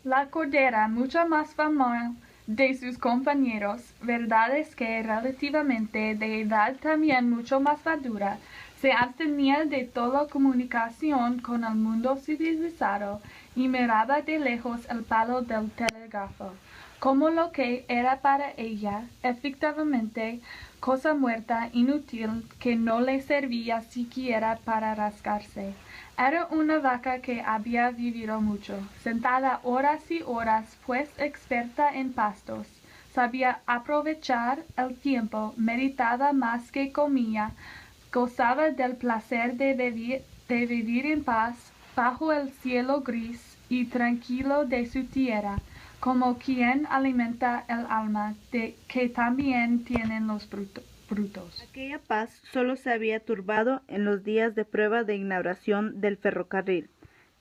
La cordera, mucho más famosa de sus compañeros, verdad es que relativamente de edad también mucho más madura, se abstenía de toda comunicación con el mundo civilizado y miraba de lejos el palo del telégrafo, como lo que era para ella, efectivamente, cosa muerta, inútil, que no le servía siquiera para rascarse. Era una vaca que había vivido mucho, sentada horas y horas, pues experta en pastos. Sabía aprovechar el tiempo, meditaba más que comía, gozaba del placer de vivir en paz bajo el cielo gris y tranquilo de su tierra, como quien alimenta el alma que también tienen los brutos. Aquella paz solo se había turbado en los días de prueba de inauguración del ferrocarril.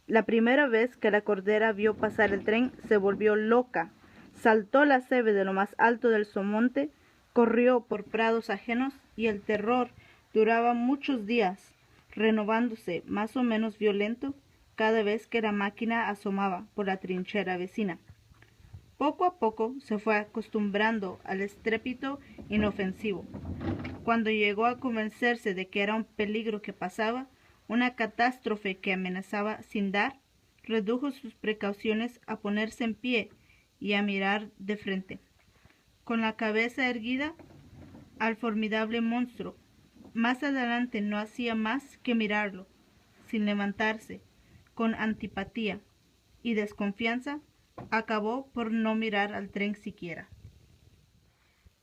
La primera vez que la cordera vio pasar el tren se volvió loca, saltó la cebe de lo más alto del somonte, corrió por prados ajenos y el terror duraba muchos días, renovándose más o menos violento cada vez que la máquina asomaba por la trinchera vecina. Poco a poco se fue acostumbrando al estrépito inofensivo. Cuando llegó a convencerse de que era un peligro que pasaba, una catástrofe que amenazaba sin dar, redujo sus precauciones a ponerse en pie y a mirar de frente, con la cabeza erguida, al formidable monstruo. Más adelante no hacía más que mirarlo, sin levantarse, con antipatía y desconfianza, acabó por no mirar al tren siquiera.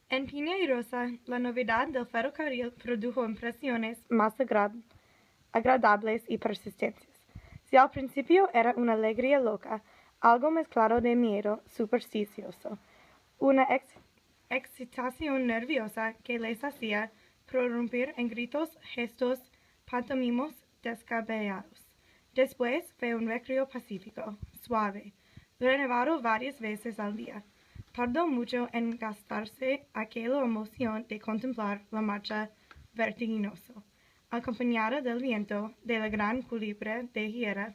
En Piña y Rosa, la novedad del ferrocarril produjo impresiones más agradables y persistentes. Si al principio era una alegría loca, algo mezclado de miedo supersticioso, una excitación nerviosa que les hacía prorrumpir en gritos, gestos, pantomimos descabellados. Después fue un recreo pacífico, suave, renovado varias veces al día. Tardó mucho en gastarse aquella emoción de contemplar la marcha vertiginosa, acompañada del viento de la gran culebre de hierro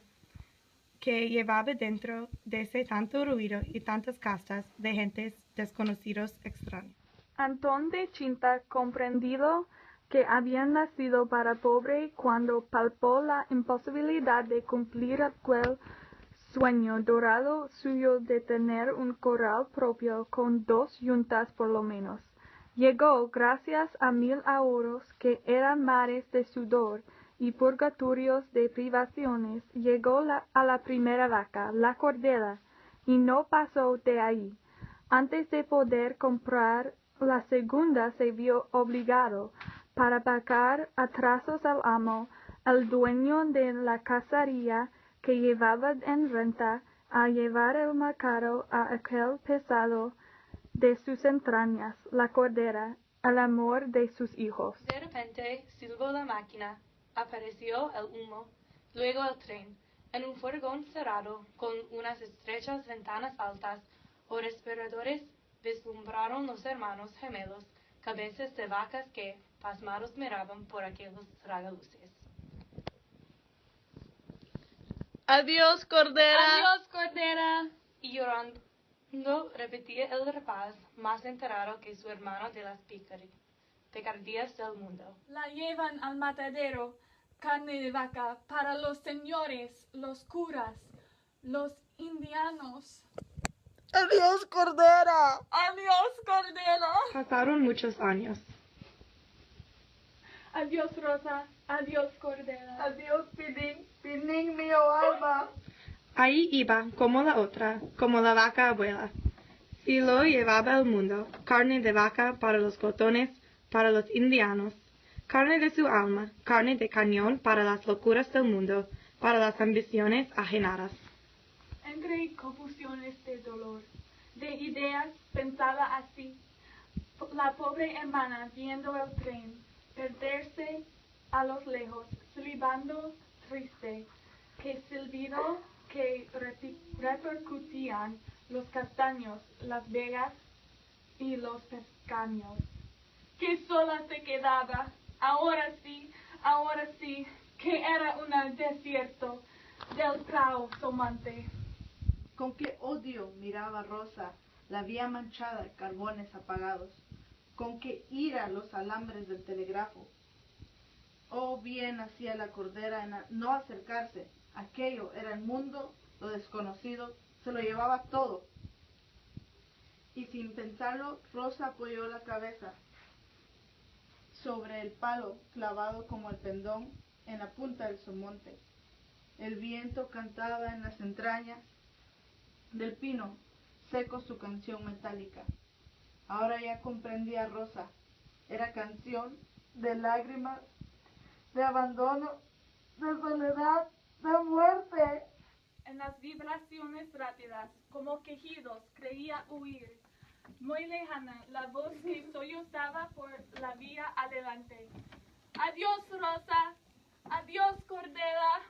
que llevaba dentro de ese tanto ruido y tantas castas de gentes desconocidos extraños. Antón de Chinta, comprendido que había nacido para pobre cuando palpó la imposibilidad de cumplir aquel sueño dorado suyo de tener un corral propio con 2 yuntas por lo menos, llegó, gracias a 1000 ahorros que eran mares de sudor y purgatorios de privaciones, llegó a la primera vaca, la cordera, y no pasó de ahí. Antes de poder comprar la segunda se vio obligado, para pagar a trazos al amo, el dueño de la casería que llevaba en renta, a llevar el mercado a aquel pesado de sus entrañas, la cordera, el amor de sus hijos. De repente silbó la máquina, apareció el humo, luego el tren, en un furgón cerrado, con unas estrechas ventanas altas o respiradores, vislumbraron los hermanos gemelos, cabezas de vacas que, pasmados, miraban por aquellos tragaluces. ¡Adiós, cordera! ¡Adiós, cordera! Y llorando repetía el rapaz, más enterado que su hermano de las picardías del mundo. La llevan al matadero, carne de vaca, para los señores, los curas, los indianos. ¡Adiós, cordera! ¡Adiós, cordera! Pasaron muchos años. Adiós, Rosa. Adiós, cordera. Adiós, Pinín mío, alma. Ahí iba, como la otra, como la vaca abuela. Y lo llevaba al mundo, carne de vaca para los glotones, para los indianos, carne de su alma, carne de cañón para las locuras del mundo, para las ambiciones ajenadas. Entre confusiones de dolor, de ideas, pensaba así, la pobre hermana viendo el tren perderse a lo lejos, silbando triste, que silbido que repercutían los castaños, las vegas y los pescaños. Que sola se quedaba, ahora sí, que era un desierto del prado somante. Con qué odio miraba Rosa la vía manchada de carbones apagados. Con qué ira los alambres del telégrafo. Oh, bien hacía la cordera en no acercarse. Aquello era el mundo, lo desconocido, se lo llevaba todo. Y sin pensarlo, Rosa apoyó la cabeza sobre el palo clavado como el pendón en la punta del somonte. El viento cantaba en las entrañas del pino seco su canción metálica. Ahora ya comprendía Rosa. Era canción de lágrimas, de abandono, de soledad, de muerte. En las vibraciones rápidas, como quejidos, creía huir. Muy lejana, la voz que sollozaba por la vía adelante. Adiós, Rosa. Adiós, Cordera.